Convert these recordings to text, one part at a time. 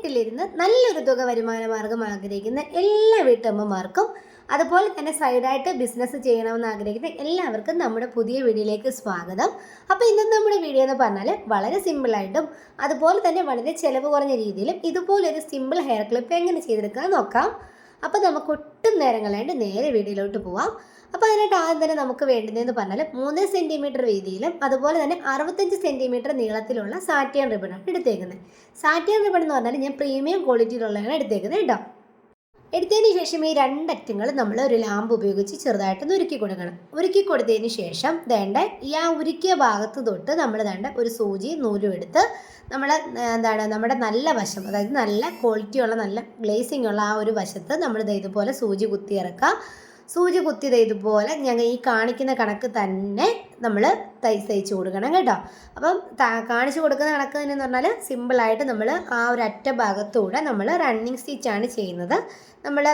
വീട്ടിലിരുന്ന് നല്ലൊരു തുക വരുമാന മാർഗം ആഗ്രഹിക്കുന്ന എല്ലാ വീട്ടമ്മമാർക്കും അതുപോലെ തന്നെ സൈഡായിട്ട് ബിസിനസ് ചെയ്യണമെന്ന് ആഗ്രഹിക്കുന്ന എല്ലാവർക്കും നമ്മുടെ പുതിയ വീഡിയോയിലേക്ക് സ്വാഗതം. അപ്പോൾ ഇന്നത്തെ നമ്മുടെ വീഡിയോ എന്ന് പറഞ്ഞാൽ വളരെ സിമ്പിളായിട്ടും അതുപോലെ തന്നെ വളരെ ചിലവ് കുറഞ്ഞ രീതിയിലും ഇതുപോലൊരു സിമ്പിൾ ഹെയർ ക്ലിപ്പ് എങ്ങനെ ചെയ്തെടുക്കാൻ നോക്കാം. അപ്പോൾ നമുക്ക് ഒട്ടും നേരം കളയാണ്ട് നേരെ വീഡിയോയിലോട്ട് പോവാം. അപ്പോൾ അതിനായിട്ട് ആദ്യം തന്നെ നമുക്ക് വേണ്ടുന്നതെന്ന് പറഞ്ഞാൽ 3 സെൻറ്റിമീറ്റർ വീതിയിലും അതുപോലെ തന്നെ 65 സെൻറ്റിമീറ്റർ നീളത്തിലുള്ള സാറ്റിയൻ റിബണാണ് എടുത്തേക്കുന്നത്. സാറ്റിയൻ റിബൺ എന്ന് പറഞ്ഞാൽ ഞാൻ പ്രീമിയം ക്വാളിറ്റിയിലുള്ളതാണ് എടുത്തേക്കുന്നത് കേട്ടോ. എടുത്തതിന് ശേഷം ഈ രണ്ടറ്റങ്ങൾ നമ്മൾ ഒരു ലാമ്പ് ഉപയോഗിച്ച് ചെറുതായിട്ടൊന്ന് ഉരുക്കി കൊടുക്കണം. ഉരുക്കി കൊടുത്തതിന് ശേഷം വേണ്ട ഈ ഉരുക്കിയ ഭാഗത്ത് തൊട്ട് നമ്മൾ വേണ്ട ഒരു സൂചി നൂലും എടുത്ത് നമ്മൾ നമ്മുടെ നല്ല വശം, അതായത് നല്ല ക്വാളിറ്റിയുള്ള നല്ല ഗ്ലേസിംഗ് ഉള്ള ആ ഒരു വശത്ത് നമ്മൾ ഇതുപോലെ സൂചി കുത്തി ഇറക്കുക. സൂചി കുത്തിയത് ഇതുപോലെ ഞങ്ങൾ ഈ കാണിക്കുന്ന കണക്ക് തന്നെ നമ്മൾ തയ്ച്ചു കൊടുക്കണം കേട്ടോ. അപ്പം കാണിച്ചു കൊടുക്കുന്ന കണക്ക് തന്നെ എന്ന് പറഞ്ഞാൽ സിമ്പിളായിട്ട് നമ്മൾ ആ ഒരു അറ്റ ഭാഗത്തൂടെ നമ്മൾ റണ്ണിങ് സ്റ്റിച്ചാണ് ചെയ്യുന്നത്. നമ്മൾ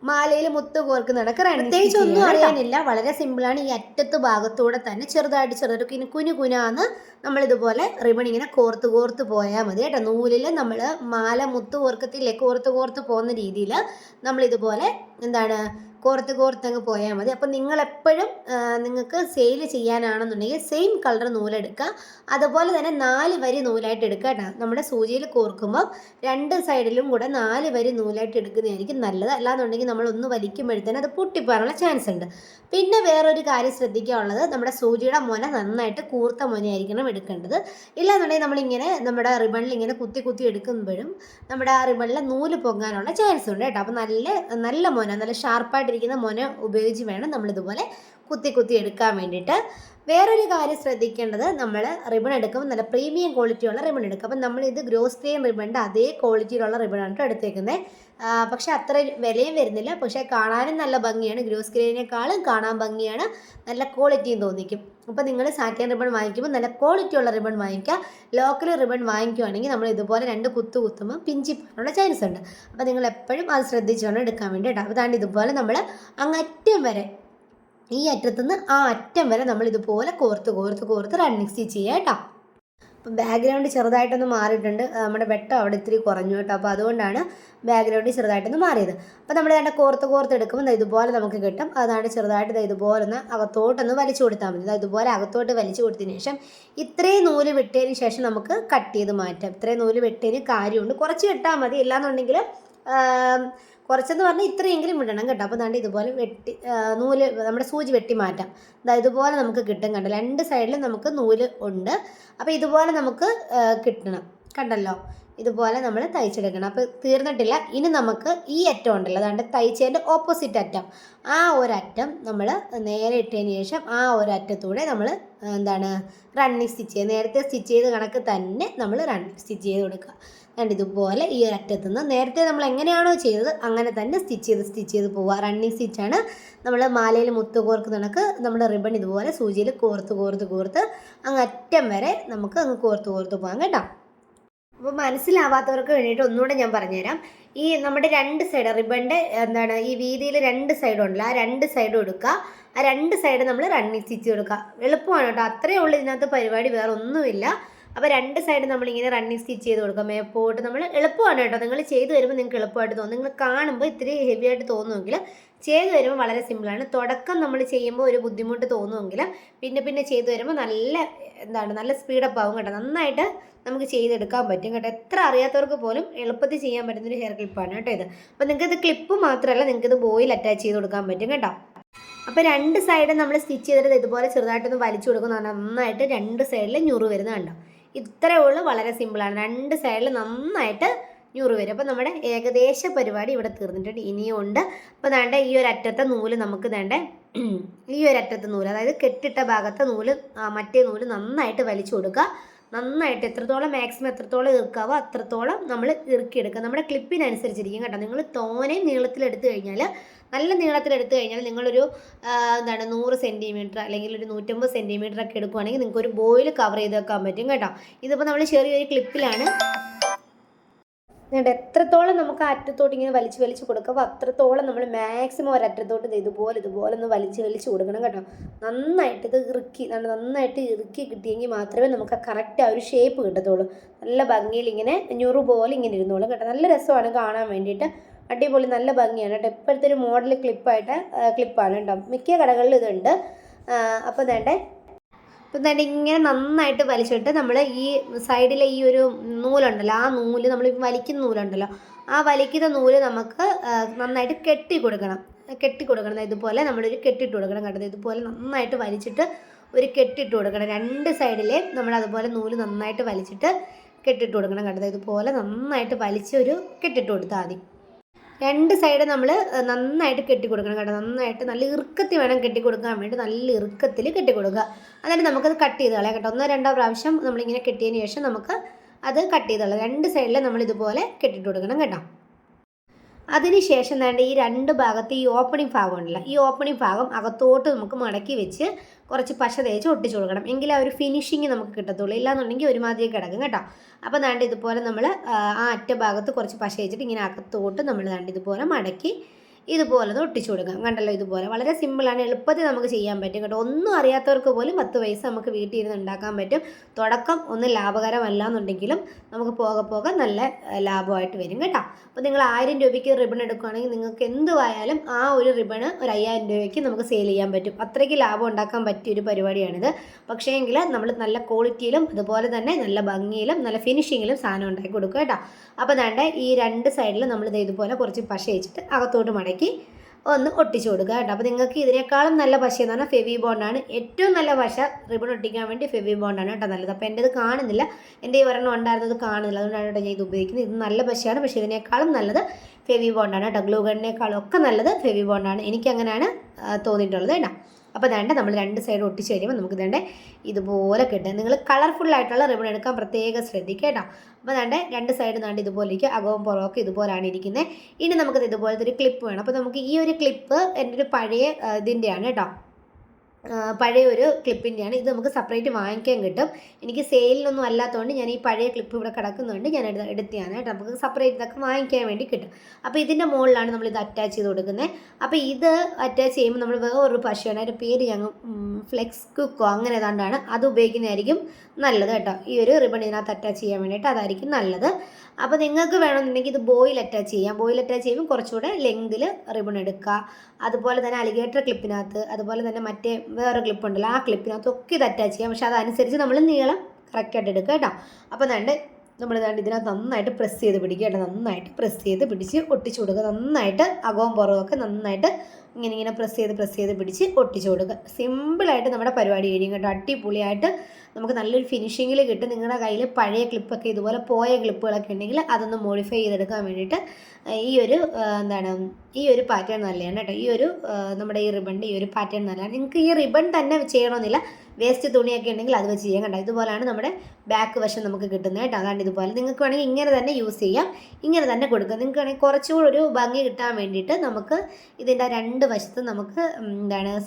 മാലയിൽ മുത്ത് കോർക്കുന്ന കണക്ക് പ്രത്യേകിച്ച് ഒന്നും അറിയാനില്ല, വളരെ സിമ്പിളാണ്. ഈ അറ്റത്ത് ഭാഗത്തൂടെ തന്നെ ചെറുതായിട്ട് കുനാന്ന് നമ്മളിതുപോലെ റിബൺ ഇങ്ങനെ കോർത്ത് പോയാൽ മതി കേട്ടോ. നൂലിൽ നമ്മൾ മാല മുത്ത് കോർക്കത്തില്ലേ, കോർത്ത് പോകുന്ന രീതിയിൽ നമ്മളിതുപോലെ കോർത്ത് അങ്ങ് പോയാൽ മതി. അപ്പം നിങ്ങളെപ്പോഴും നിങ്ങൾക്ക് സെയിൽ ചെയ്യാനാണെന്നുണ്ടെങ്കിൽ സെയിം കളർ നൂലെടുക്കുക. അതുപോലെ തന്നെ 4 വരി നൂലായിട്ട് എടുക്കുക കേട്ടോ. നമ്മുടെ സൂചിയിൽ കോർക്കുമ്പോൾ 2 സൈഡിലും കൂടെ 4 വരി നൂലായിട്ട് എടുക്കുന്നതായിരിക്കും നല്ലത്. അല്ലാന്നുണ്ടെങ്കിൽ നമ്മളൊന്ന് വലിക്കുമ്പോഴത്തേന് അത് പൊട്ടിപ്പോകാനുള്ള ചാൻസ് ഉണ്ട്. പിന്നെ വേറൊരു കാര്യം ശ്രദ്ധിക്കാനുള്ളത്, നമ്മുടെ സൂചിയുടെ മുന നന്നായിട്ട് കൂർത്ത മുനയായിരിക്കണം എടുക്കേണ്ടത്. ഇല്ലാന്നുണ്ടെങ്കിൽ നമ്മളിങ്ങനെ നമ്മുടെ റിബണിൽ ഇങ്ങനെ കുത്തി എടുക്കുമ്പോഴും നമ്മുടെ ആ റിബണിൽ നൂല് പൊങ്ങാനുള്ള ചാൻസ് ഉണ്ട് കേട്ടോ. അപ്പം നല്ല മുന, നല്ല ഷാർപ്പായിട്ടിരിക്കുന്ന മുന ഉപയോഗിച്ച് വേണം നമ്മളിതുപോലെ കുത്തി എടുക്കാൻ വേണ്ടിയിട്ട്. വേറൊരു കാര്യം ശ്രദ്ധിക്കേണ്ടത്, നമ്മൾ റിബൺ എടുക്കുമ്പോൾ നല്ല പ്രീമിയം ക്വാളിറ്റിയുള്ള റിബൺ എടുക്കുക. അപ്പം നമ്മളിത് ഗ്രോസ് ക്രെയിൻ റിബണിൻ്റെ അതേ ക്വാളിറ്റിയിലുള്ള റിബണാണ് എടുത്തേക്കുന്നത്. പക്ഷേ അത്ര വിലയും വരുന്നില്ല, പക്ഷേ കാണാനും നല്ല ഭംഗിയാണ്. ഗ്രോസ് ക്രെയിനേക്കാളും കാണാൻ ഭംഗിയാണ്, നല്ല ക്വാളിറ്റിയും തോന്നിക്കും. അപ്പോൾ നിങ്ങൾ സാറ്റിൻ റിബൺ വാങ്ങിക്കുമ്പോൾ നല്ല ക്വാളിറ്റിയുള്ള റിബൺ വാങ്ങിക്കുക. ലോക്കൽ റിബൺ വാങ്ങിക്കുവാണെങ്കിൽ നമ്മൾ ഇതുപോലെ 2 കുത്തുമ്പോൾ പിഞ്ചി പോകാനുള്ള ചാൻസ് ഉണ്ട്. അപ്പോൾ നിങ്ങൾ എപ്പോഴും അത് ശ്രദ്ധിച്ചുകൊണ്ട് എടുക്കാൻ വേണ്ടി കേട്ടോ. അപ്പോൾ ഇതുപോലെ നമ്മൾ അങ്ങറ്റം വരെ, ഈ അറ്റത്തുനിന്ന് ആ അറ്റം വരെ നമ്മൾ ഇതുപോലെ കോർത്ത് റണ്ണിങ് സ്റ്റിച്ച് ചെയ്യുക കേട്ടോ. അപ്പം ബാക്ക്ഗ്രൗണ്ട് ചെറുതായിട്ടൊന്ന് മാറിയിട്ടുണ്ട്, നമ്മുടെ വെട്ടം അവിടെ ഇത്തിരി കുറഞ്ഞു കേട്ടോ. അപ്പോൾ അതുകൊണ്ടാണ് ബാക്ക്ഗ്രൗണ്ട് ചെറുതായിട്ടൊന്ന് മാറിയത്. അപ്പോൾ നമ്മൾ കോർത്ത് എടുക്കുമ്പോൾ ഇതുപോലെ നമുക്ക് കിട്ടും. ചെറുതായിട്ട് ഇതുപോലെ ഒന്ന് അകത്തോട്ടൊന്ന് വലിച്ചു കൊടുത്താൽ മതി. ഇതുപോലെ അകത്തോട്ട് വലിച്ചു കൊടുത്തതിന് ശേഷം ഇത്രയും നൂല് വെട്ടിയതിന് ശേഷം നമുക്ക് കട്ട് ചെയ്ത് മാറ്റാം. ഇത്രയും നൂല് വെട്ടിയതിന് കാര്യമുണ്ട്, കുറച്ച് വെട്ടാൽ മതി. ഇല്ലാന്നുണ്ടെങ്കിൽ കുറച്ചെന്ന് പറഞ്ഞാൽ ഇത്രയെങ്കിലും വിടണം കേട്ടോ. അപ്പോൾ ഇതുപോലെ നൂല് നമ്മുടെ സൂചി വെട്ടി മാറ്റാം. ഇതുപോലെ നമുക്ക് കിട്ടും കണ്ടോ. 2 സൈഡിലും നമുക്ക് നൂല് ഉണ്ട്. അപ്പോൾ ഇതുപോലെ നമുക്ക് കിട്ടണം കണ്ടല്ലോ. ഇതുപോലെ നമ്മൾ തയ്ച്ചെടുക്കണം. അപ്പോൾ തീർന്നിട്ടില്ല. ഇനി നമുക്ക് ഈ അറ്റം ഉണ്ടല്ലോ, തയ്ച്ചതിൻ്റെ ഓപ്പോസിറ്റ് അറ്റം, ആ ഒരറ്റം നമ്മൾ നേരെ ഇട്ടതിന് ശേഷം ആ ഒരറ്റത്തൂടെ നമ്മൾ റണ്ണിങ് സ്റ്റിച്ച് ചെയ്യുക. നേരത്തെ സ്റ്റിച്ച് ചെയ്ത് കണക്ക് തന്നെ നമ്മൾ റണ്ണിങ് സ്റ്റിച്ച് ചെയ്ത് കൊടുക്കുക. ഇതുപോലെ ഈ ഒരറ്റത്തു നിന്ന് നേരത്തെ നമ്മൾ എങ്ങനെയാണോ ചെയ്തത് അങ്ങനെ തന്നെ സ്റ്റിച്ച് ചെയ്ത് പോവുക. റണ്ണിങ് സ്റ്റിച്ചാണ്. നമ്മൾ മാലയിൽ മുത്ത് കോർക്കുന്ന കണക്ക് നമ്മുടെ റിബൺ ഇതുപോലെ സൂചിയിൽ കോർത്ത് അങ്ങ് അറ്റം വരെ നമുക്ക് അങ്ങ് കോർത്ത് പോകാം കേട്ടോ. അപ്പോൾ മനസ്സിലാവാത്തവർക്ക് വേണ്ടിയിട്ട് ഒന്നുകൂടെ ഞാൻ പറഞ്ഞുതരാം. ഈ നമ്മുടെ 2 സൈഡ് റിബണിൻ്റെ ഈ വീതിയിൽ 2 സൈഡും ഉണ്ടല്ലോ, ആ 2 സൈഡും എടുക്കുക. ആ 2 സൈഡ് നമ്മൾ റണ്ണിങ് സ്റ്റിച്ച് കൊടുക്കുക. എളുപ്പമാണ് കേട്ടോ, അത്രയേ ഉള്ളൂ ഇതിനകത്ത് പരിപാടി, വേറെ ഒന്നുമില്ല. അപ്പോൾ 2 സൈഡ് നമ്മളിങ്ങനെ റണ്ണിങ് സ്റ്റിച്ച് ചെയ്ത് കൊടുക്കുക. മേപ്പോട്ട് നമ്മൾ എളുപ്പമാണ് കേട്ടോ. നിങ്ങൾ ചെയ്ത് വരുമ്പോൾ നിങ്ങൾക്ക് എളുപ്പമായിട്ട് തോന്നും. നിങ്ങൾ കാണുമ്പോൾ ഇത്തിരി ഹെവി ആയിട്ട് തോന്നുമെങ്കിൽ ചെയ്ത് വരുമ്പോൾ വളരെ സിമ്പിളാണ്. തുടക്കം നമ്മൾ ചെയ്യുമ്പോൾ ഒരു ബുദ്ധിമുട്ട് തോന്നുമെങ്കിൽ പിന്നെ ചെയ്ത് വരുമ്പോൾ നല്ല സ്പീഡപ്പ് ആവും കേട്ടോ. നന്നായിട്ട് നമുക്ക് ചെയ്തെടുക്കാൻ പറ്റും കേട്ടോ. എത്ര അറിയാത്തവർക്ക് പോലും എളുപ്പത്തിൽ ചെയ്യാൻ പറ്റുന്നൊരു ഹെയർ ക്ലിപ്പാണ് കേട്ടോ ഇത്. അപ്പോൾ നിങ്ങൾക്കിത് ക്ലിപ്പ് മാത്രമല്ല, നിങ്ങൾക്കിത് ബോയിൽ അറ്റാച്ച് ചെയ്ത് കൊടുക്കാൻ പറ്റും കേട്ടോ. അപ്പോൾ 2 സൈഡ് നമ്മൾ സ്റ്റിച്ച് ചെയ്തിട്ട് ഇതുപോലെ ചെറുതായിട്ടൊന്ന് വലിച്ചു കൊടുക്കുന്ന നന്നായിട്ട് 2 സൈഡിൽ ഞുറ് വരുന്നത് കണ്ടോ. ഇത്രയേ ഉള്ളൂ, വളരെ സിമ്പിളാണ്. 2 സൈഡിൽ നന്നായിട്ട് ഞുറ് വരും. അപ്പോൾ നമ്മുടെ ഏകദേശ പരിപാടി ഇവിടെ തീർന്നിട്ടുണ്ട്. ഇനിയും ഉണ്ട്. അപ്പോൾ ഈ ഒരു അറ്റത്തെ നൂല് നമുക്ക് ഈ ഒരു അറ്റത്തെ നൂല്, അതായത് കെട്ടിട്ട ഭാഗത്തെ നൂല് മറ്റേ നൂല് നന്നായിട്ട് വലിച്ചു കൊടുക്കുക. നന്നായിട്ട് മാക്സിമം എത്രത്തോളം ഇറുക്കാവോ അത്രത്തോളം നമ്മൾ ഇറുക്കിയെടുക്കുക. നമ്മുടെ ക്ലിപ്പിനനുസരിച്ചിരിക്കും കേട്ടോ. നിങ്ങൾ തോനെയും നീളത്തിലെടുത്ത് കഴിഞ്ഞാൽ, നല്ല നീളത്തിലെടുത്ത് കഴിഞ്ഞാൽ നിങ്ങളൊരു 100 സെൻറ്റിമീറ്റർ അല്ലെങ്കിൽ ഒരു 150 സെൻറ്റിമീറ്റർ ഒക്കെ എടുക്കുകയാണെങ്കിൽ നിങ്ങൾക്ക് ഒരു ബോയിൽ കവർ ചെയ്ത് വെക്കാൻ പറ്റും കേട്ടോ. ഇതിപ്പോൾ നമ്മൾ ചെറിയൊരു ക്ലിപ്പിലാണ് എന്നിട്ട് എത്രത്തോളം നമുക്ക് ആ അറ്റത്തോട്ട് ഇങ്ങനെ വലിച്ച് കൊടുക്കുക, അപ്പോൾ അത്രത്തോളം നമ്മൾ മാക്സിമം ഒരറ്റത്തോട്ട് ഇതുപോലെ ഒന്ന് വലിച്ച് കൊടുക്കണം കേട്ടോ. നന്നായിട്ട് ഇത് നന്നായിട്ട് ഇറുക്കി കിട്ടിയെങ്കിൽ മാത്രമേ നമുക്ക് കറക്റ്റ് ആ ഒരു ഷേപ്പ് കിട്ടത്തുള്ളൂ. നല്ല ഭംഗിയിൽ ഇങ്ങനെ ഞുറു പോലെ ഇങ്ങനെ ഇരുന്നോളും കേട്ടോ. നല്ല രസമാണ് കാണാൻ വേണ്ടിയിട്ട്, അടിപൊളി നല്ല ഭംഗിയാണ് കേട്ടോ. ഇപ്പോഴത്തെ ഒരു മോഡൽ ക്ലിപ്പാണ് കേട്ടോ. മിക്ക കടകളിലും ഇതുണ്ട്. അപ്പോൾ വേണ്ടേ ഇപ്പം തന്നെ ഇങ്ങനെ നന്നായിട്ട് വലിച്ചിട്ട് നമ്മൾ ഈ സൈഡിലെ ഈ ഒരു നൂലുണ്ടല്ലോ, ആ നൂല് നമ്മൾ വലിക്കുന്ന നൂലുണ്ടല്ലോ, ആ വലിക്കുന്ന നൂല് നമുക്ക് നന്നായിട്ട് കെട്ടി കൊടുക്കണം. ഇതുപോലെ നമ്മളൊരു കെട്ടിട്ട് കൊടുക്കണം കേട്ടോ. ഇതുപോലെ നന്നായിട്ട് വലിച്ചിട്ട് ഒരു കെട്ടിട്ട് കൊടുക്കണം. രണ്ട് സൈഡിലെ നമ്മൾ അതുപോലെ നൂല് നന്നായിട്ട് വലിച്ചിട്ട് കെട്ടിട്ട് കൊടുക്കണം കേട്ടോ. ഇതുപോലെ നന്നായിട്ട് വലിച്ച് ഒരു കെട്ടിട്ട് കൊടുത്താൽ മതി. രണ്ട് സൈഡ് നമ്മൾ നന്നായിട്ട് കെട്ടിക്കൊടുക്കണം കേട്ടോ. നന്നായിട്ട് നല്ല ഇറുക്കത്തിൽ വേണം കെട്ടിക്കൊടുക്കാൻ വേണ്ടി, നല്ല ഇറുക്കത്തിൽ കെട്ടിക്കൊടുക്കുക. എന്നിട്ട് നമുക്കത് കട്ട് ചെയ്ത് കളയാം കേട്ടോ. 1-2 പ്രാവശ്യം നമ്മളിങ്ങനെ കെട്ടിയതിന് ശേഷം നമുക്ക് അത് കട്ട് ചെയ്ത് കളയാം. രണ്ട് സൈഡിൽ നമ്മൾ ഇതുപോലെ കെട്ടിട്ട് കൊടുക്കണം കേട്ടോ. അതിനുശേഷം വേണ്ട ഈ രണ്ട് ഭാഗത്ത് ഈ ഓപ്പണിംഗ് ഭാഗം ഉണ്ടല്ലോ, ഈ ഓപ്പണിംഗ് ഭാഗം അകത്തോട്ട് നമുക്ക് മടക്കി വെച്ച് കുറച്ച് പശ തേച്ച് ഒട്ടിച്ചു കൊടുക്കണം. എങ്കിലേ ആ ഒരു ഫിനിഷിങ് നമുക്ക് കിട്ടത്തുള്ളൂ. ഇല്ലാന്നുണ്ടെങ്കിൽ ഒരുമാതിരി കിടക്കും കേട്ടോ. അപ്പോൾ ദാണ്ട് ഇതുപോലെ നമ്മൾ ആ അറ്റ ഭാഗത്ത് കുറച്ച് പശ വെച്ചിട്ട് ഇങ്ങനെ അകത്തോട്ട് നമ്മൾ ദാണ്ട് ഇതുപോലെ മടക്കി ഇതുപോലെ ഒട്ടിച്ചു കൊടുക്കാം. കണ്ടല്ലോ, ഇതുപോലെ വളരെ സിമ്പിളാണ്, എളുപ്പത്തിൽ നമുക്ക് ചെയ്യാൻ പറ്റും കേട്ടോ. ഒന്നും അറിയാത്തവർക്ക് പോലും 10 പൈസ നമുക്ക് വീട്ടിൽ ഇരുന്ന് ഉണ്ടാക്കാൻ പറ്റും. തുടക്കം ഒന്നും ലാഭകരമല്ല എന്നുണ്ടെങ്കിലും നമുക്ക് പോകെ നല്ല ലാഭമായിട്ട് വരും കേട്ടോ. അപ്പോൾ നിങ്ങൾ 1000 രൂപയ്ക്ക് റിബൺ എടുക്കുകയാണെങ്കിൽ നിങ്ങൾക്ക് എന്തുവായാലും ആ ഒരു റിബണ് ഒരു 5000 രൂപയ്ക്ക് നമുക്ക് സെയിൽ ചെയ്യാൻ പറ്റും. അത്രയ്ക്ക് ലാഭം ഉണ്ടാക്കാൻ പറ്റിയൊരു പരിപാടിയാണിത്. പക്ഷേ എങ്കിൽ നമ്മൾ നല്ല ക്വാളിറ്റിയിലും അതുപോലെ തന്നെ നല്ല ഭംഗിയിലും നല്ല ഫിനിഷിങ്ങിലും സാധനം ഉണ്ടാക്കി കൊടുക്കുക കേട്ടോ. അപ്പോൾ വേണ്ട ഈ രണ്ട് സൈഡിൽ നമ്മൾ ഇതുപോലെ കുറച്ച് പശ വെച്ചിട്ട് അകത്തോട്ട് മടക്കി ഒന്ന് ഒട്ടിച്ചു കൊടുക്കുക കേട്ടോ. അപ്പോൾ നിങ്ങൾക്ക് ഇതിനേക്കാളും നല്ല പശ എന്ന് പറഞ്ഞാൽ ഫെവി ബോണ്ടാണ്. ഏറ്റവും നല്ല പശ റിബൺ ഒട്ടിക്കാൻ വേണ്ടി ഫെവി ബോണ്ടാണ് കേട്ടോ നല്ലത്. അപ്പോൾ എൻ്റെ ഇത് കാണുന്നില്ല, എൻ്റെ ഈ ഒരെണ്ണം ഉണ്ടായിരുന്നത് കാണുന്നില്ല, അതുകൊണ്ടാണ് കേട്ടോ ഞാൻ ഇത് ഉപയോഗിക്കുന്നത്. ഇത് നല്ല പശയാണ്, പക്ഷേ ഇതിനേക്കാളും നല്ലത് ഫെവി ബോണ്ടാണ് കേട്ടോ. ഗ്ലൂ ഗണ്ണിനേക്കാളും ഒക്കെ നല്ലത് ഫെവി ബോണ്ടാണ്, എനിക്കങ്ങനെയാണ് തോന്നിയിട്ടുള്ളത് കേട്ടോ. അപ്പോൾ വേണ്ട നമ്മൾ രണ്ട് സൈഡ് ഒട്ടിച്ച് കഴിയുമ്പോൾ നമുക്ക് വേണ്ട ഇതുപോലെ കിട്ടും. നിങ്ങൾ കളർഫുള്ളായിട്ടുള്ള റിബൺ എടുക്കാൻ പ്രത്യേകം ശ്രദ്ധിക്കുക കേട്ടോ. അപ്പോൾ വേണ്ട രണ്ട് സൈഡ് നാണ്ട് ഇതുപോലെ ഇരിക്കും, അകവും പുറമൊക്കെ ഇതുപോലെയാണ് ഇരിക്കുന്നത്. ഇനി നമുക്കത് ഇതുപോലത്തെ ഒരു ക്ലിപ്പ് വേണം. അപ്പോൾ നമുക്ക് ഈ ഒരു ക്ലിപ്പ് എൻ്റെ ഒരു പഴയ ഇതിൻ്റെയാണ് കേട്ടോ, പഴയ ഒരു ക്ലിപ്പിൻ്റെയാണ്. ഇത് നമുക്ക് സെപ്പറേറ്റ് വാങ്ങിക്കാൻ കിട്ടും. എനിക്ക് സെയിലിനൊന്നും അല്ലാത്തതുകൊണ്ട് ഞാൻ ഈ പഴയ ക്ലിപ്പ് ഇവിടെ കിടക്കുന്നുണ്ട്, ഞാൻ എടുത്തതാണ് കേട്ടോ. നമുക്ക് സെപ്പറേറ്റ് ഇതൊക്കെ വാങ്ങിക്കാൻ വേണ്ടി കിട്ടും. അപ്പോൾ ഇതിൻ്റെ മുകളിലാണ് നമ്മളിത് അറ്റാച്ച് ചെയ്ത് കൊടുക്കുന്നത്. അപ്പോൾ ഇത് അറ്റാച്ച് ചെയ്യുമ്പോൾ നമ്മൾ വേറൊരു പശയാണ്, അതിൻ്റെ പേര് ഞങ്ങൾ ഫ്ലെക്സ് കുക്കോ അങ്ങനെ ഏതാണ്ടാണ്, അത് ഉപയോഗിക്കുന്നതായിരിക്കും നല്ലത് കേട്ടോ. ഈ ഒരു റിബൺ ഇതിനകത്ത് അറ്റാച്ച് ചെയ്യാൻ വേണ്ടിയിട്ട് അതായിരിക്കും നല്ലത്. അപ്പോൾ നിങ്ങൾക്ക് വേണമെന്നുണ്ടെങ്കിൽ ഇത് ബോയിൽ അറ്റാച്ച് ചെയ്യാം. ബോയിൽ അറ്റാച്ച് ചെയ്യുമ്പോൾ കുറച്ചുകൂടെ ലെങ്തിൽ റിബൺ എടുക്കുക. അതുപോലെ തന്നെ അലിഗേറ്റർ ക്ലിപ്പിനകത്ത്, അതുപോലെ തന്നെ മറ്റേ വേറെ ക്ലിപ്പ് ഉണ്ടല്ലോ, ആ ക്ലിപ്പിനകത്തൊക്കെ ഇത് അറ്റാച്ച് ചെയ്യാം. പക്ഷേ അതനുസരിച്ച് നമ്മൾ നീളം കറക്റ്റായിട്ട് എടുക്കുക കേട്ടോ. അപ്പോൾ നമ്മൾ ഇതിനകത്ത് നന്നായിട്ട് പ്രസ് ചെയ്ത് പിടിക്കുക കേട്ടോ. നന്നായിട്ട് പ്രസ് ചെയ്ത് പിടിച്ച് ഒട്ടിച്ചു കൊടുക്കുക. നന്നായിട്ട് അകവും പുറമൊക്കെ നന്നായിട്ട് ഇങ്ങനെ പ്രസ് ചെയ്ത് പിടിച്ച് ഒട്ടിച്ചു കൊടുക്കുക. സിമ്പിളായിട്ട് നമ്മുടെ പരിപാടി കഴിയും കേട്ടോ. അടിപൊളിയായിട്ട് നമുക്ക് നല്ലൊരു ഫിനിഷിങ്ങിൽ കിട്ടും. നിങ്ങളുടെ കയ്യിൽ പഴയ ക്ലിപ്പൊക്കെ ഇതുപോലെ പോയ ക്ലിപ്പുകളൊക്കെ ഉണ്ടെങ്കിൽ അതൊന്ന് മോഡിഫൈ ചെയ്തെടുക്കാൻ വേണ്ടിയിട്ട് ഈ ഒരു പാറ്റേൺ നല്ലതാണ് കേട്ടോ. ഈ ഒരു നമ്മുടെ ഈ റിബണിൻ്റെ ഈ ഒരു പാറ്റേൺ നല്ലതാണ്. നിങ്ങൾക്ക് ഈ റിബൺ തന്നെ ചെയ്യണമെന്നില്ല, വേസ്റ്റ് തുണിയൊക്കെ ഉണ്ടെങ്കിൽ അത് വെച്ച് ചെയ്യാൻ കണ്ടോ. ഇതുപോലെയാണ് നമ്മുടെ ബാക്ക് വശം നമുക്ക് കിട്ടുന്നത് കേട്ടോ. അതാണ് ഇതുപോലെ. നിങ്ങൾക്ക് വേണമെങ്കിൽ ഇങ്ങനെ തന്നെ യൂസ് ചെയ്യാം, ഇങ്ങനെ തന്നെ കൊടുക്കുക. നിങ്ങൾക്ക് വേണമെങ്കിൽ കുറച്ചുകൂടി ഒരു ഭംഗി കിട്ടാൻ വേണ്ടിയിട്ട് നമുക്ക് ഇതിൻ്റെ രണ്ട് വശത്ത് നമുക്ക്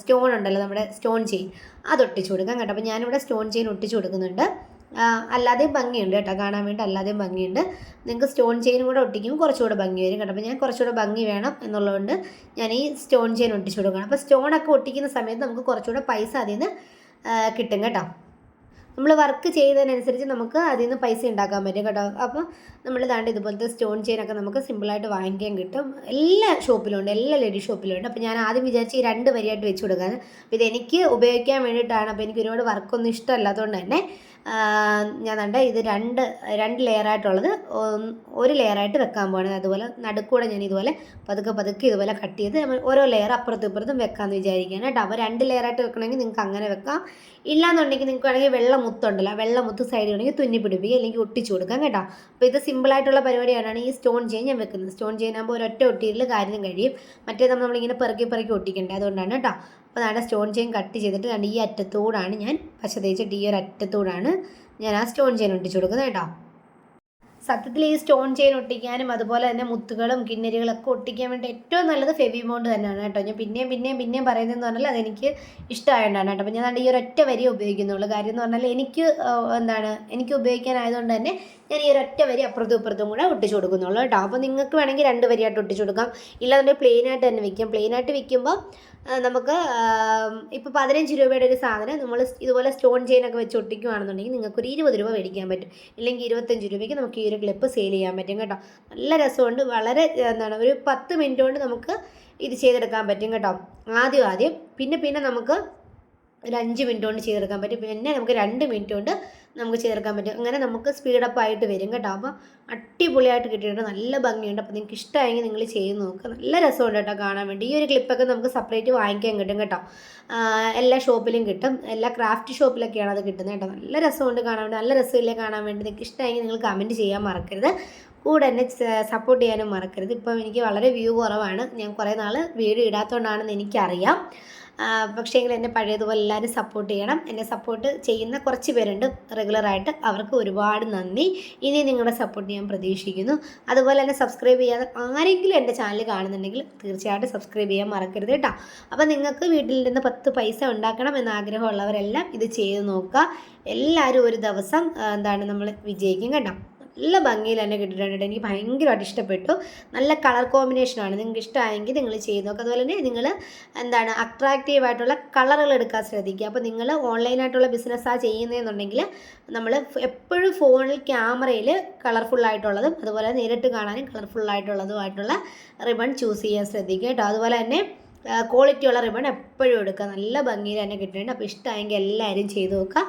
സ്റ്റോൺ ഉണ്ടല്ലോ, നമ്മുടെ സ്റ്റോൺ ചെയിൻ, അത് ഒട്ടിച്ചു കൊടുക്കാം കേട്ടോ. അപ്പോൾ ഞാനിവിടെ സ്റ്റോൺ ചെയിൻ ഒട്ടിച്ചു കൊടുക്കുന്നുണ്ട്. അല്ലാതെയും ഭംഗിയുണ്ട് കേട്ടോ, കാണാൻ വേണ്ടി അല്ലാതെയും ഭംഗിയുണ്ട്. നിങ്ങൾക്ക് സ്റ്റോൺ ചെയിനും കൂടെ ഒട്ടിക്കുമ്പോൾ കുറച്ചുകൂടെ ഭംഗി വരും കേട്ടോ. അപ്പോൾ ഞാൻ കുറച്ചുകൂടെ ഭംഗി വേണം എന്നുള്ളതുകൊണ്ട് ഞാൻ ഈ സ്റ്റോൺ ചെയിൻ ഒട്ടിച്ചു കൊടുക്കണം. അപ്പോൾ സ്റ്റോണൊക്കെ ഒട്ടിക്കുന്ന സമയത്ത് നമുക്ക് കുറച്ചുകൂടെ പൈസ അതിൽ നിന്ന് കിട്ടും കേട്ടോ. നമ്മൾ വർക്ക് ചെയ്തതിനനുസരിച്ച് നമുക്ക് അതിൽ നിന്ന് പൈസ ഉണ്ടാക്കാൻ പറ്റും കേട്ടോ. അപ്പോൾ നമ്മൾ ഇതുപോലത്തെ സ്റ്റോൺ ചെയിനൊക്കെ നമുക്ക് സിമ്പിളായിട്ട് വാങ്ങിക്കാൻ കിട്ടും. എല്ലാ ഷോപ്പിലും ഉണ്ട്, എല്ലാ ലേഡി ഷോപ്പിലും ഉണ്ട്. അപ്പോൾ ഞാൻ ആദ്യം വിചാരിച്ച് ഈ 2 വരിയായിട്ട് വെച്ച് കൊടുക്കാൻ. അപ്പോൾ ഇതെനിക്ക് ഉപയോഗിക്കാൻ വേണ്ടിയിട്ടാണ്. അപ്പോൾ എനിക്ക് ഒരുപാട് വർക്കൊന്നും ഇഷ്ടമല്ലാത്തതുകൊണ്ട് തന്നെ ഞാൻ ഇത് രണ്ട് ലെയറായിട്ടുള്ളത് ഒരു ലെയറായിട്ട് വെക്കാൻ പോകുന്നത്. അതുപോലെ നടുക്കൂടെ ഞാൻ ഇതുപോലെ പതുക്കെ ഇതുപോലെ കട്ട് ചെയ്ത് ഓരോ ലെയർ അപ്പുറത്തും ഇപ്പുറത്തും വെക്കാമെന്ന് വിചാരിക്കുകയാണ് കേട്ടോ. അപ്പോൾ 2 ലെയറായിട്ട് വെക്കണമെങ്കിൽ നിങ്ങൾക്ക് അങ്ങനെ വെക്കാം. ഇല്ലാന്നുണ്ടെങ്കിൽ നിങ്ങൾക്ക് വേണമെങ്കിൽ വെള്ളമുത്തുണ്ടല്ലോ, വെള്ളമുത്ത് സൈഡിൽ വേണമെങ്കിൽ തുന്നി പിടിപ്പിക്കുക, അല്ലെങ്കിൽ ഒട്ടിച്ചു കൊടുക്കാം കേട്ടോ. അപ്പോൾ ഇത് സിമ്പിളായിട്ടുള്ള പരിപാടിയാണ് ഈ സ്റ്റോൺ ചെയിൻ ഞാൻ വെക്കുന്നത്. സ്റ്റോൺ ചെയിൻ ആകുമ്പോൾ ഒരൊറ്റ ഒട്ടിയിൽ കാര്യം കഴിയും. മറ്റേ നമ്മളിങ്ങനെ പെറുക്കി ഒട്ടിക്കണ്ടേ, അതുകൊണ്ടാണ് കേട്ടോ. അപ്പോൾ സ്റ്റോൺ ചെയിൻ കട്ട് ചെയ്തിട്ട് ഈ അറ്റത്തോടാണ് ഞാൻ പശ തേച്ചിട്ട് ഈ ഒരു അറ്റത്തോടാണ് ഞാൻ ആ സ്റ്റോൺ ചെയിൻ ഒട്ടിച്ചു കൊടുക്കുന്നത് കേട്ടോ. സത്യത്തിൽ ഈ സ്റ്റോൺ ചെയിൻ ഒട്ടിക്കാനും അതുപോലെ തന്നെ മുത്തുകളും കിന്നരികളൊക്കെ ഒട്ടിക്കാൻ വേണ്ടി ഏറ്റവും നല്ലത് ഫെവിബോണ്ട് തന്നെയാണ് കേട്ടോ. ഞാൻ പിന്നെയും പറയുന്നതെന്ന് പറഞ്ഞാൽ അതെനിക്ക് ഇഷ്ടമായതുകൊണ്ടാണ് കേട്ടോ. അപ്പോൾ ഞാൻ ഈ ഒരൊറ്റ വരി ഉപയോഗിക്കുന്നുള്ളൂ. കാര്യം എന്ന് പറഞ്ഞാൽ എനിക്ക് ഉപയോഗിക്കാനായതുകൊണ്ട് തന്നെ ഞാൻ ഈ ഒരൊറ്റ വരി അപ്പുറത്തും ഇപ്പുറത്തും കൂടെ ഒട്ടിച്ചു കൊടുക്കുന്നുള്ളൂ കേട്ടോ. അപ്പോൾ നിങ്ങൾക്ക് വേണമെങ്കിൽ 2 വരിയായിട്ട് ഒട്ടിച്ചു കൊടുക്കാം, ഇല്ലാതെ പ്ലെയിനായിട്ട് തന്നെ വിൽക്കാം. പ്ലെയിനായിട്ട് വിൽക്കുമ്പോൾ നമുക്ക് ഇപ്പോൾ 15 രൂപയുടെ ഒരു സാധനം നമ്മൾ ഇതുപോലെ സ്റ്റോൺ ചെയിനൊക്കെ വെച്ച് ഒട്ടിക്കുകയാണെന്നുണ്ടെങ്കിൽ നിങ്ങൾക്കൊരു 20 രൂപ മേടിക്കാൻ പറ്റും, ഇല്ലെങ്കിൽ 25 രൂപയ്ക്ക് നമുക്ക് ഈ ഒരു ക്ലിപ്പ് സെയിൽ ചെയ്യാൻ പറ്റും കേട്ടോ. നല്ല രസമുണ്ട്, വളരെ ഒരു 10 മിനിറ്റ് കൊണ്ട് നമുക്ക് ഇത് ചെയ്തെടുക്കാൻ പറ്റും കേട്ടോ. ആദ്യം പിന്നെ നമുക്ക് ഒരു 5 മിനിറ്റ് കൊണ്ട് ചെയ്തെടുക്കാൻ പറ്റും, പിന്നെ നമുക്ക് 2 മിനിറ്റ് കൊണ്ട് നമുക്ക് ചെയ്തെടുക്കാൻ പറ്റും. അങ്ങനെ നമുക്ക് സ്പീഡപ്പ് ആയിട്ട് വരും കേട്ടോ. അപ്പോൾ അടിപൊളിയായിട്ട് കിട്ടിയിട്ടുണ്ട്, നല്ല ഭംഗിയുണ്ട്. അപ്പോൾ നിങ്ങൾക്ക് ഇഷ്ടമായെങ്കിൽ നിങ്ങൾ ചെയ്ത് നോക്കുക, നല്ല രസമുണ്ട് കേട്ടോ കാണാൻ വേണ്ടി. ഈ ഒരു ക്ലിപ്പൊക്കെ നമുക്ക് സെപ്പറേറ്റ് വാങ്ങിക്കാൻ കിട്ടും കേട്ടോ. എല്ലാ ഷോപ്പിലും കിട്ടും, എല്ലാ ക്രാഫ്റ്റ് ഷോപ്പിലൊക്കെയാണ് അത് കിട്ടുന്നത് കേട്ടോ. നല്ല രസമുണ്ട് കാണാൻ വേണ്ടി, നല്ല രസമില്ലേ കാണാൻ വേണ്ടി. നിങ്ങൾക്ക് ഇഷ്ടമായെങ്കിൽ നിങ്ങൾ കമൻറ്റ് ചെയ്യാൻ മറക്കരുത്, കൂടെ എന്നെ സപ്പോർട്ട് ചെയ്യാനും മറക്കരുത്. ഇപ്പം എനിക്ക് വളരെ വ്യൂ കുറവാണ്, ഞാൻ കുറേ നാൾ വീഡിയോ ഇടാത്തതുകൊണ്ടാണെന്ന് എനിക്കറിയാം. പക്ഷേ എങ്കിൽ എന്നെ പഴയതുപോലെ എല്ലാവരും സപ്പോർട്ട് ചെയ്യണം. എന്നെ സപ്പോർട്ട് ചെയ്യുന്ന കുറച്ച് പേരുണ്ട് റെഗുലറായിട്ട്, അവർക്ക് ഒരുപാട് നന്ദി. ഇനി നിങ്ങളുടെ സപ്പോർട്ട് ഞാൻ പ്രതീക്ഷിക്കുന്നു. അതുപോലെ തന്നെ സബ്സ്ക്രൈബ് ചെയ്യാതെ ആരെങ്കിലും എൻ്റെ ചാനൽ കാണുന്നുണ്ടെങ്കിൽ തീർച്ചയായിട്ടും സബ്സ്ക്രൈബ് ചെയ്യാൻ മറക്കരുത് കേട്ടോ. അപ്പോൾ നിങ്ങൾക്ക് വീട്ടിൽ നിന്ന് 10 പൈസ ഉണ്ടാക്കണം എന്ന ആഗ്രഹമുള്ളവരെല്ലാം ഇത് ചെയ്ത് നോക്കുക. എല്ലാവരും ഒരു ദിവസം നമ്മൾ വിജയിക്കും കേട്ടോ. നല്ല ഭംഗിയിൽ തന്നെ കിട്ടിയിട്ടുണ്ട്, എനിക്ക് ഭയങ്കരമായിട്ട് ഇഷ്ടപ്പെട്ടു. നല്ല കളർ കോമ്പിനേഷനാണ്, നിങ്ങൾക്ക് ഇഷ്ടമായെങ്കിൽ നിങ്ങൾ ചെയ്ത് നോക്കുക. അതുപോലെ തന്നെ നിങ്ങൾ അട്രാക്റ്റീവായിട്ടുള്ള കളറുകൾ എടുക്കാൻ ശ്രദ്ധിക്കുക. അപ്പോൾ നിങ്ങൾ ഓൺലൈനായിട്ടുള്ള ബിസിനസ്സാണ് ചെയ്യുന്നതെന്നുണ്ടെങ്കിൽ നമ്മൾ എപ്പോഴും ഫോണിൽ ക്യാമറയിൽ കളർഫുള്ളായിട്ടുള്ളതും അതുപോലെ നേരിട്ട് കാണാനും കളർഫുള്ളായിട്ടുള്ളതുമായിട്ടുള്ള റിബൺ ചൂസ് ചെയ്യാൻ ശ്രദ്ധിക്കുക കേട്ടോ. അതുപോലെ തന്നെ ക്വാളിറ്റിയുള്ള റിബൺ എപ്പോഴും എടുക്കുക, നല്ല ഭംഗിയിൽ തന്നെ കിട്ടുന്നുണ്ട്. അപ്പോൾ ഇഷ്ടമായെങ്കിൽ എല്ലാവരും ചെയ്ത് നോക്കുക.